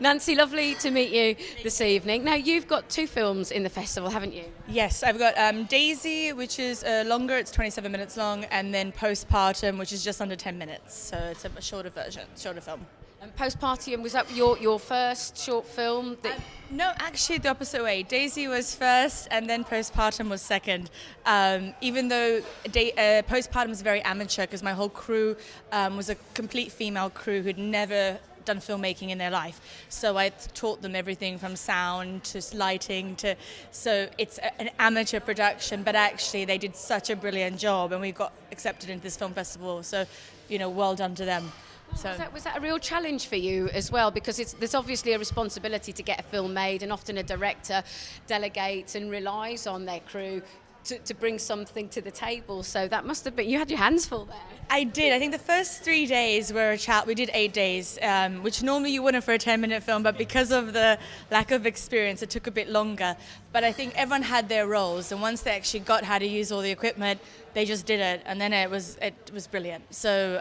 Nancy, lovely to meet you this evening. Now, you've got 2 films in the festival, haven't you? Yes, I've got Daisy, which is longer, it's 27 minutes long, and then Postpartum, which is just under 10 minutes. So it's a shorter film. And Postpartum, was that your first short film? No, actually the opposite way. Daisy was first and then Postpartum was second. Even though Postpartum was very amateur because my whole crew was a complete female crew who'd never done filmmaking in their life. So I taught them everything from sound to lighting so it's an amateur production, but actually they did such a brilliant job and we got accepted into this film festival. So, well done to them. So. Was that a real challenge for you as well? Because there's obviously a responsibility to get a film made, and often a director delegates and relies on their crew to bring something to the table. So that must have been, you had your hands full there. I did. I think the first 3 days were we did 8 days, which normally you wouldn't for a 10-minute film, but because of the lack of experience, it took a bit longer. But I think everyone had their roles, and once they actually got how to use all the equipment, they just did it, and then it was brilliant. So.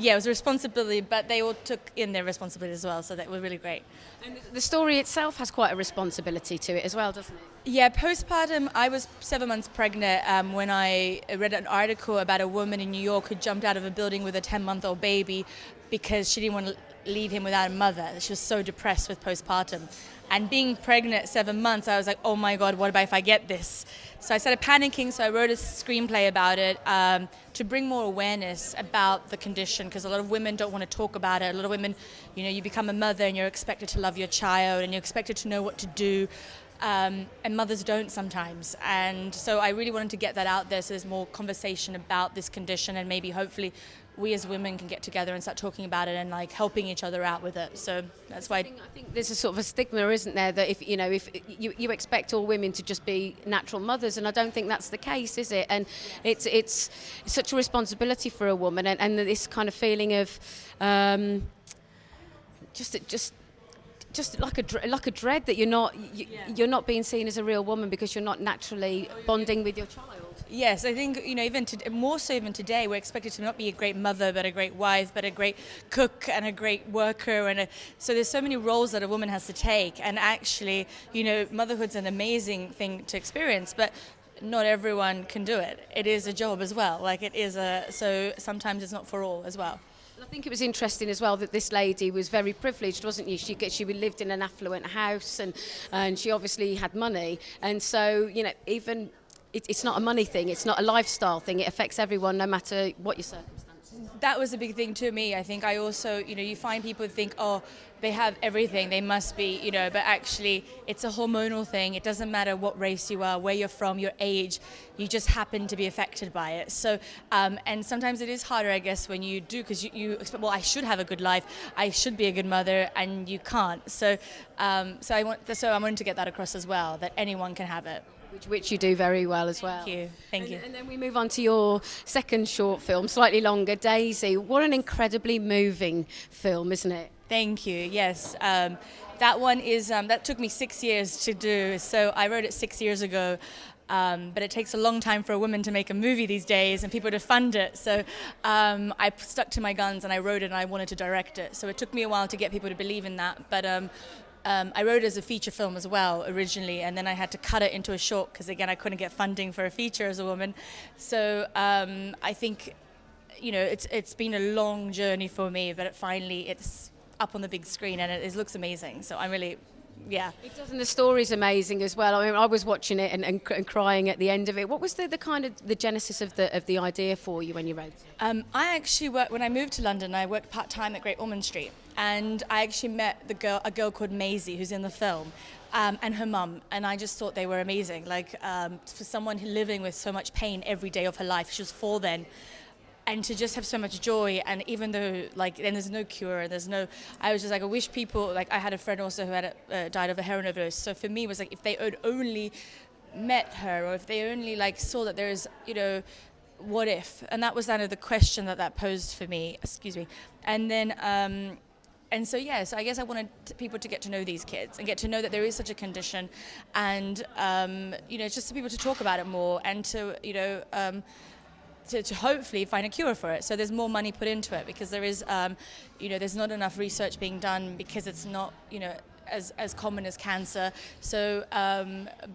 Yeah, it was a responsibility, but they all took in their responsibility as well, so that was really great. And the story itself has quite a responsibility to it as well, doesn't it? Yeah, Postpartum, I was 7 months pregnant when I read an article about a woman in New York who jumped out of a building with a 10-month-old baby because she didn't want to leave him without a mother. She was so depressed with postpartum. And being pregnant at 7 months, I was like, oh my God, what about if I get this? So I started panicking, so I wrote a screenplay about it to bring more awareness about the condition, because a lot of women don't want to talk about it. A lot of women, you become a mother and you're expected to love your child and you're expected to know what to do. And mothers don't sometimes. And so I really wanted to get that out there so there's more conversation about this condition, and maybe hopefully we as women can get together and start talking about it and helping each other out with it. So that's why I think there's a sort of a stigma, isn't there, that if you expect all women to just be natural mothers, and I don't think that's the case, is it? And it's such a responsibility for a woman, and this kind of feeling of just like a dread that you're not being seen as a real woman because you're not naturally bonding with your child. Yes, I think, even more so even today, we're expected to not be a great mother, but a great wife, but a great cook and a great worker. So there's so many roles that a woman has to take. And actually, motherhood's an amazing thing to experience, but not everyone can do it. It is a job as well. So sometimes it's not for all as well. I think it was interesting as well that this lady was very privileged, wasn't she? She lived in an affluent house and she obviously had money. And so, even it's not a money thing, it's not a lifestyle thing. It affects everyone no matter what your circumstances. That was a big thing to me. I think I also, you find people who think, oh, they have everything, they must be, but actually it's a hormonal thing. It doesn't matter what race you are, where you're from, your age, you just happen to be affected by it. So, and sometimes it is harder, I guess, when you do, because you expect, well, I should have a good life, I should be a good mother, and you can't. So, I wanted to get that across as well, that anyone can have it. Which you do very well as well. Thank you. And then we move on to your second short film, slightly longer, Daisy. What an incredibly moving film, isn't it? Thank you. Yes, that one is that took me 6 years to do. So I wrote it 6 years ago, but it takes a long time for a woman to make a movie these days and people to fund it. So I stuck to my guns and I wrote it and I wanted to direct it. So it took me a while to get people to believe in that, but. I wrote it as a feature film as well originally, and then I had to cut it into a short because again I couldn't get funding for a feature as a woman. So I think it's been a long journey for me, but finally it's up on the big screen and it looks amazing. So I'm really. Yeah, it does, and the story's amazing as well. I mean, I was watching it and crying at the end of it. What was the kind of the genesis of the idea for you when you wrote it? I actually when I moved to London, I worked part-time at Great Ormond Street, and I actually met a girl called Maisie who's in the film, and her mum, and I just thought they were amazing. For someone living with so much pain every day of her life, she was 4 then. And to just have so much joy, and even though then there's no cure, I was just I wish people, I had a friend also who had died of a heroin overdose. So for me it was if they had only met her, or if they only saw that there is, what if? And that was kind of the question that posed for me. Excuse me. And then. So I guess I wanted people to get to know these kids and get to know that there is such a condition, and just for people to talk about it more and to to hopefully find a cure for it. So there's more money put into it because there is, there's not enough research being done because it's not, as common as cancer. So,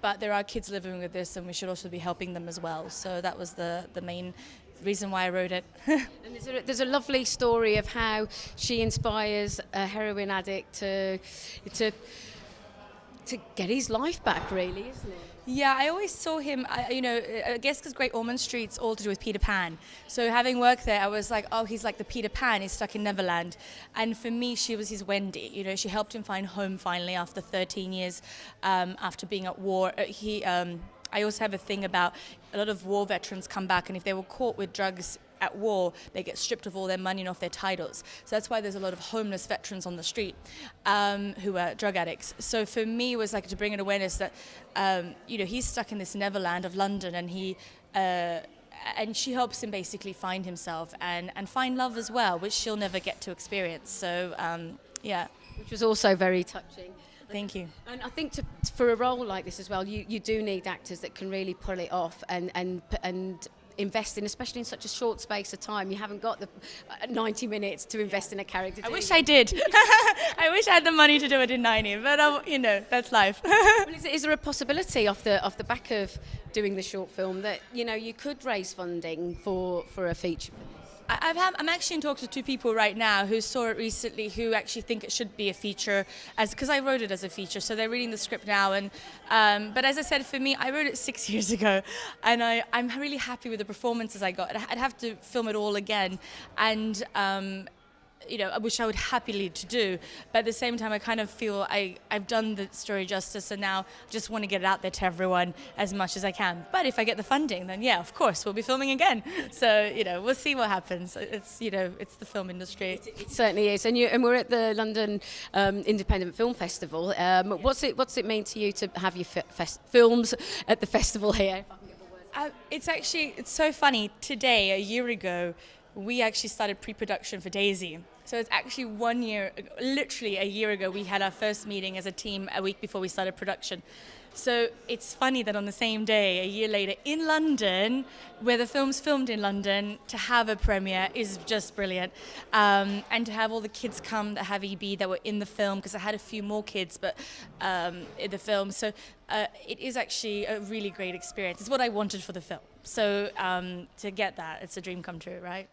but there are kids living with this, and we should also be helping them as well. So that was the main reason why I wrote it. And there's a lovely story of how she inspires a heroin addict to get his life back, really, isn't it? Yeah, I always saw him, I guess because Great Ormond Street's all to do with Peter Pan. So having worked there, I was like, oh, he's like the Peter Pan, he's stuck in Neverland. And for me, she was his Wendy. She helped him find home finally after 13 years after being at war. I also have a thing about a lot of war veterans come back, and if they were caught with drugs at war, they get stripped of all their money and off their titles. So that's why there's a lot of homeless veterans on the street who are drug addicts. So for me, it was like to bring an awareness that, he's stuck in this Neverland of London, and and she helps him basically find himself and find love as well, which she'll never get to experience. So, yeah. Which was also very touching. Thank you. And I think for a role like this as well, you do need actors that can really pull it off and invest in, especially in such a short space of time. You haven't got the 90 minutes to invest in a character. I wish I did. I wish I had the money to do it in 90, but that's life. Well, is there a possibility off the back of doing the short film that you could raise funding for a feature? I'm actually in talks with 2 people right now who saw it recently, who actually think it should be a feature, because I wrote it as a feature, so they're reading the script now. And but as I said, for me, I wrote it 6 years ago, and I'm really happy with the performances I got. I'd have to film it all again, and I wish I would happily to do, but at the same time I kind of feel I've done the story justice, and now I just want to get it out there to everyone as much as I can. But if I get the funding, then yeah, of course we'll be filming again. So we'll see what happens. It's it's the film industry. It certainly is. And we're at the London Independent Film Festival. What's it mean to you to have your films at the festival here? It's so funny. Today, a year ago, we actually started pre-production for DAISY. So it's actually 1 year, literally a year ago, we had our first meeting as a team a week before we started production. So it's funny that on the same day, a year later, in London, where the film's filmed in London, to have a premiere is just brilliant. And to have all the kids come that have EB that were in the film, because I had a few more kids but in the film. So it is actually a really great experience. It's what I wanted for the film. So to get that, it's a dream come true, right?